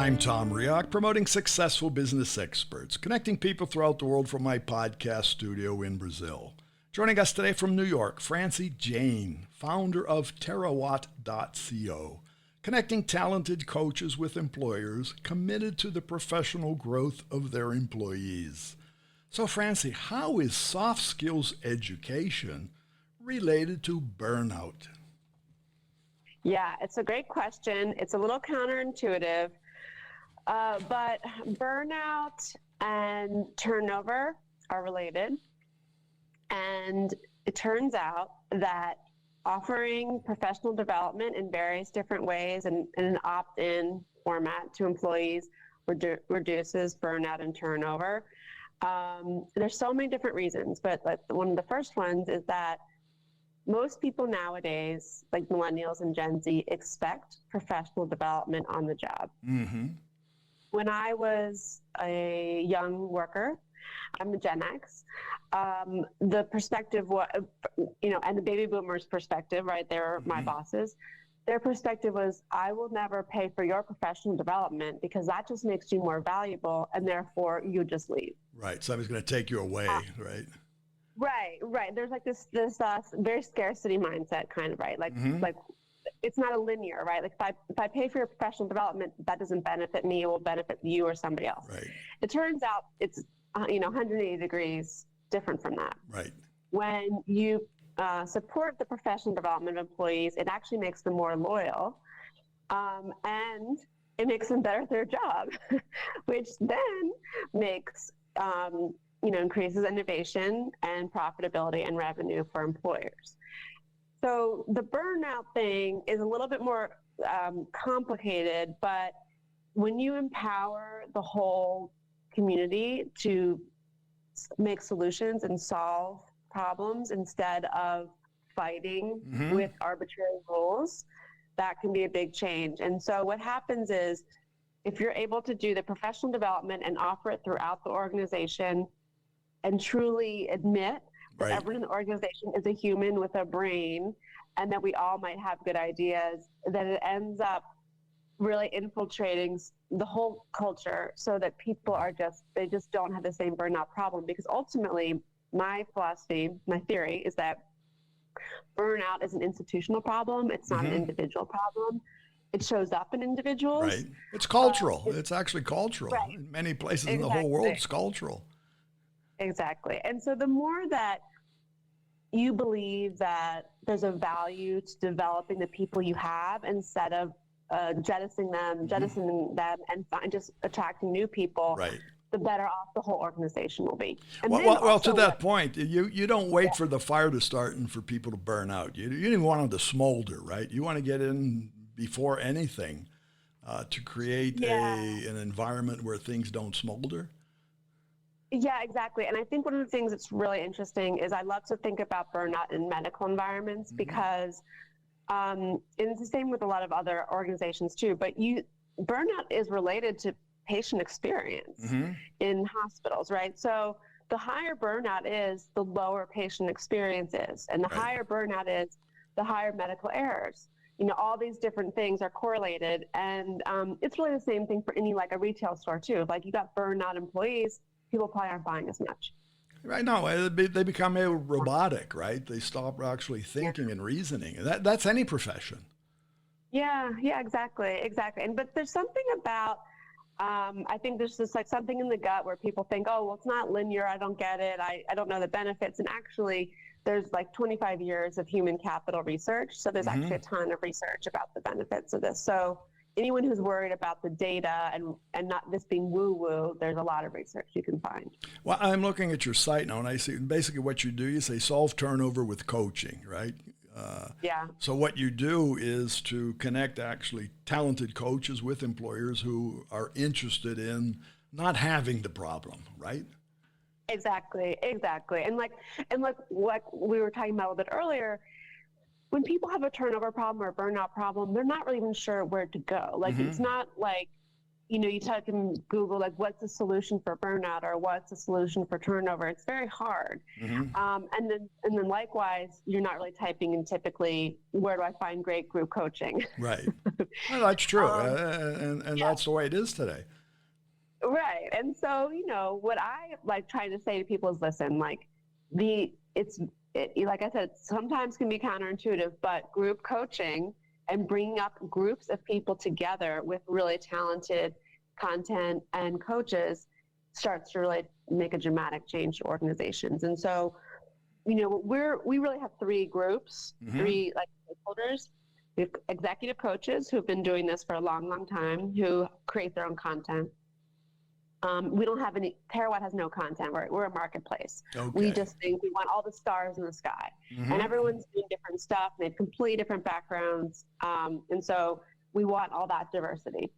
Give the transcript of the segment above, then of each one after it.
I'm Tom Rioch, promoting successful business experts, connecting people throughout the world from my podcast studio in Brazil. Joining us today from New York, Francie Jain, founder of Terawatt.co, connecting talented coaches with employers committed to the professional growth of their employees. So, Francie, how is soft skills education related to burnout? Yeah, it's a great question. It's a little counterintuitive, but burnout and turnover are related. And it turns out that offering professional development in various different ways and in an opt-in format to employees reduces burnout and turnover. There's so many different reasons, but one of the first ones is that most people nowadays, like millennials and Gen Z, expect professional development on the job. Mm-hmm. When I was a young worker, I'm a Gen X, the perspective was, and the baby boomers' perspective, right? They're my bosses. Their perspective was, I will never pay for your professional development because that just makes you more valuable, and therefore you just leave. Right. Somebody's going to take you away, right? Right. There's like this very scarcity mindset kind of, right? Like it's not a linear, right? Like if I pay for your professional development, that doesn't benefit me, it will benefit you or somebody else. Right. It turns out it's 180 degrees different from that. Right. When you support the professional development of employees, it actually makes them more loyal, and it makes them better at their job, which then makes increases innovation and profitability and revenue for employers. So the burnout thing is a little bit more complicated, but when you empower the whole community to make solutions and solve problems instead of fighting with arbitrary rules, that can be a big change. And so what happens is, if you're able to do the professional development and offer it throughout the organization and truly admit that everyone in the organization is a human with a brain and that we all might have good ideas, then it ends up really infiltrating the whole culture so that people they just don't have the same burnout problem. Because ultimately, my philosophy, my theory is that burnout is an institutional problem. It's not an individual problem. It shows up in individuals. Right. It's cultural. It's actually cultural. Right. In many places in the whole world, it's cultural. Exactly. And so the more that you believe that there's a value to developing the people you have instead of jettisoning them and just attracting new people, the better off the whole organization will be. And well, to that point, you don't wait for the fire to start and for people to burn out. You didn't want them to smolder, right? You want to get in before anything to create an environment where things don't smolder. Yeah, exactly. And I think one of the things that's really interesting is I love to think about burnout in medical environments because, and it's the same with a lot of other organizations too, but burnout is related to patient experience in hospitals, right? So the higher burnout is, the lower patient experience is, and the higher burnout is, the higher medical errors. All these different things are correlated, and it's really the same thing for like a retail store too. Like you got burnout employees, people probably aren't buying as much. Right. No, they become robotic, right? They stop actually thinking and reasoning. That's any profession. Yeah, exactly. But there's something about, I think there's just like something in the gut where people think, oh, well, it's not linear. I don't get it. I don't know the benefits. And actually, there's like 25 years of human capital research. So there's actually a ton of research about the benefits of this. So anyone who's worried about the data and not this being woo-woo, there's a lot of research you can find. Well, I'm looking at your site now, and I see basically what you do. You say solve turnover with coaching, right? So what you do is to connect actually talented coaches with employers who are interested in not having the problem, right? Exactly. And like what we were talking about a little bit earlier, when people have a turnover problem or a burnout problem, they're not really even sure where to go. Like it's not like you type in Google, like, what's the solution for burnout or what's the solution for turnover? It's very hard. And then likewise, you're not really typing in typically, where do I find great group coaching? Right. Well, that's true. And that's the way it is today. Right. And so, what I like trying to say to people is, listen, like like I said, it sometimes can be counterintuitive, but group coaching and bringing up groups of people together with really talented content and coaches starts to really make a dramatic change to organizations. And so, we really have three groups, three like stakeholders. We have executive coaches who've been doing this for a long, long time, who create their own content. We don't have any, Terawatt has no content. We're a marketplace. Okay. We just think we want all the stars in the sky. And everyone's doing different stuff. And they have completely different backgrounds. And so we want all that diversity.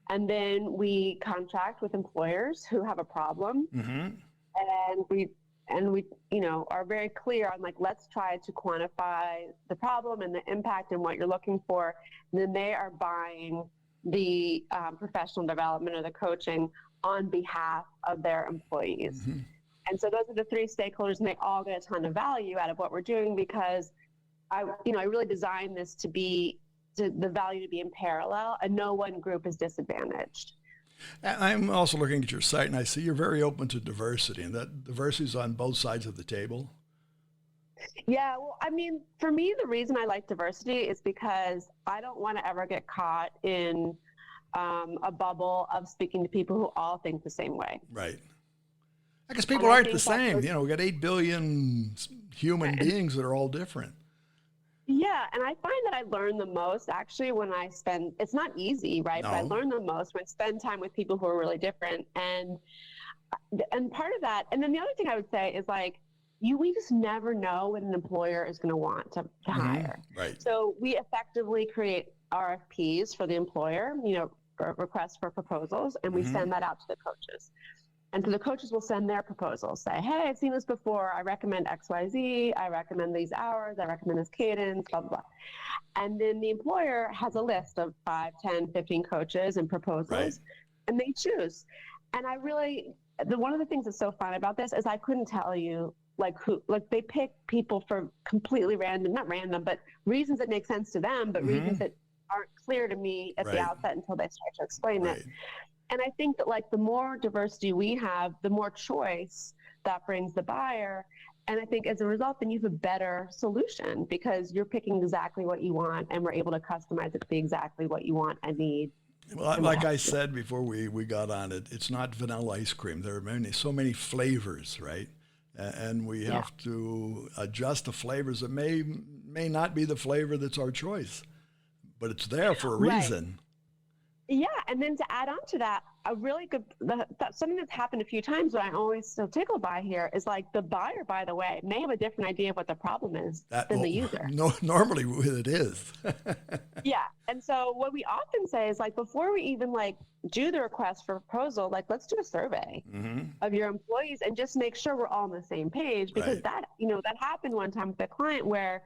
And then we contract with employers who have a problem. And we are very clear on, like, let's try to quantify the problem and the impact and what you're looking for. And then they are buying the professional development or the coaching on behalf of their employees. And so those are the three stakeholders, and they all get a ton of value out of what we're doing, because I really designed this to the value to be in parallel, and no one group is disadvantaged. I'm also looking at your site, and I see you're very open to diversity, and that diversity is on both sides of the table. Yeah, well, I mean, for me, the reason I like diversity is because I don't want to ever get caught in a bubble of speaking to people who all think the same way. Right. I guess people aren't the same. We got 8 billion human beings that are all different. Yeah, and I find that I learn the most actually when I spend, it's not easy, right? No. But I learn the most when I spend time with people who are really different. And part of that, and then the other thing I would say is, like, we just never know what an employer is going to want to hire. Right. So we effectively create RFPs for the employer, for requests for proposals, and we send that out to the coaches. And so the coaches will send their proposals, say, hey, I've seen this before. I recommend XYZ. I recommend these hours. I recommend this cadence, blah, blah, blah. And then the employer has a list of 5, 10, 15 coaches and proposals, and they choose. And one of the things that's so fun about this is I couldn't tell you, they pick people for completely not random, but reasons that make sense to them, but reasons that aren't clear to me at the outset until they start to explain it. And I think that, like, the more diversity we have, the more choice that brings the buyer. And I think as a result, then you have a better solution, because you're picking exactly what you want, and we're able to customize it to be exactly what you want and need. Well, like I said before we got on it, it's not vanilla ice cream. There are so many flavors, right? And we have to adjust the flavors. It may not be the flavor that's our choice, but it's there for a reason. Yeah, and then to add on to that, a really good something that's happened a few times, what I always still tickled by here, is, like, the buyer, by the way, may have a different idea of what the problem is than the user. No, normally it is. Yeah, and so what we often say is, like, before we even, like, do the request for proposal, like, let's do a survey of your employees and just make sure we're all on the same page, because that happened one time with a client where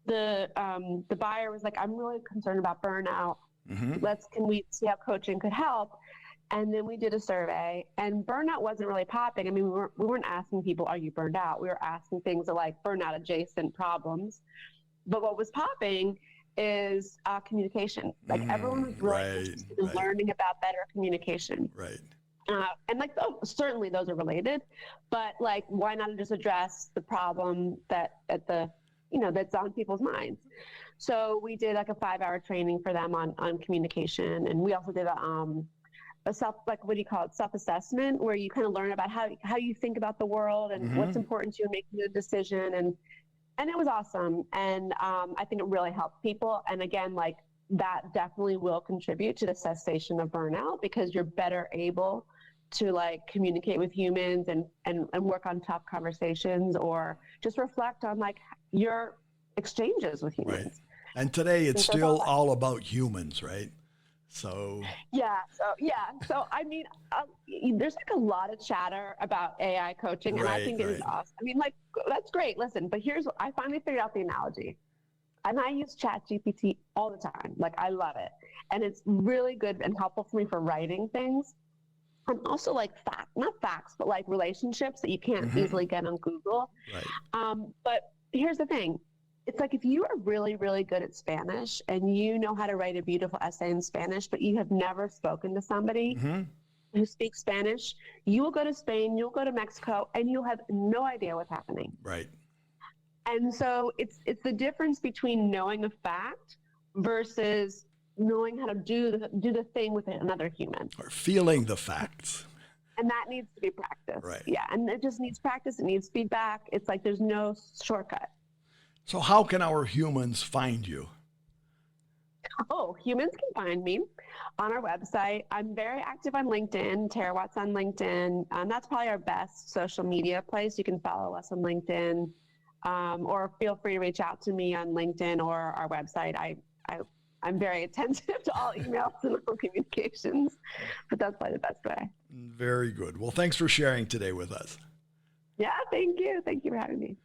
the buyer was like, I'm really concerned about burnout. Can we see how coaching could help? And then we did a survey, and burnout wasn't really popping. I mean, we weren't asking people, are you burned out? We were asking things like burnout adjacent problems. But what was popping is communication. Like, everyone was really interested in learning about better communication. Right. And, like, certainly those are related, but, like, why not just address the problem that's on people's minds? So we did, like, a 5-hour training for them on communication, and we also did a self-assessment, where you kind of learn about how you think about the world and what's important to you in making a decision, and it was awesome, and I think it really helped people. And again, like, that definitely will contribute to the cessation of burnout, because you're better able to, like, communicate with humans and work on tough conversations, or just reflect on, like, your exchanges with humans. Right. And today it's still all about humans, right? So I mean, there's, like, a lot of chatter about AI coaching, and I think it is awesome. I mean, like, that's great. Listen, but I finally figured out the analogy. And I use ChatGPT all the time. Like, I love it. And it's really good and helpful for me for writing things. And also like not facts, but like relationships that you can't easily get on Google. Right. But here's the thing. It's like, if you are really, really good at Spanish and you know how to write a beautiful essay in Spanish, but you have never spoken to somebody who speaks Spanish, you will go to Spain, you'll go to Mexico, and you'll have no idea what's happening. Right. And so it's the difference between knowing a fact versus knowing how to do the thing with another human. Or feeling the facts. And that needs to be practiced. Right. Yeah. And it just needs practice. It needs feedback. It's like there's no shortcut. So how can our humans find you? Oh, humans can find me on our website. I'm very active on LinkedIn. Terawatt's on LinkedIn. That's probably our best social media place. You can follow us on LinkedIn, or feel free to reach out to me on LinkedIn or our website. I'm very attentive to all emails and all communications, but that's probably the best way. Very good. Well, thanks for sharing today with us. Yeah, thank you. Thank you for having me.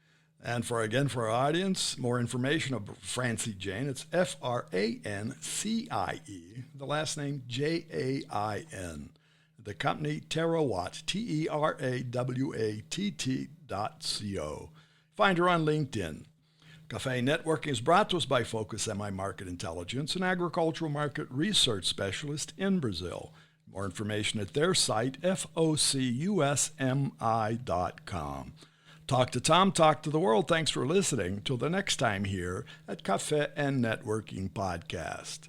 And for our audience, more information about Francie Jain, it's Francie, the last name Jain. The company Terawatt, Terawatt.co. Find her on LinkedIn. Cafe Networking is brought to us by Focus MI Market Intelligence, an agricultural market research specialist in Brazil. More information at their site, focusmi.com. Talk to Tom, talk to the world. Thanks for listening. Till the next time here at Cafe and Networking Podcast.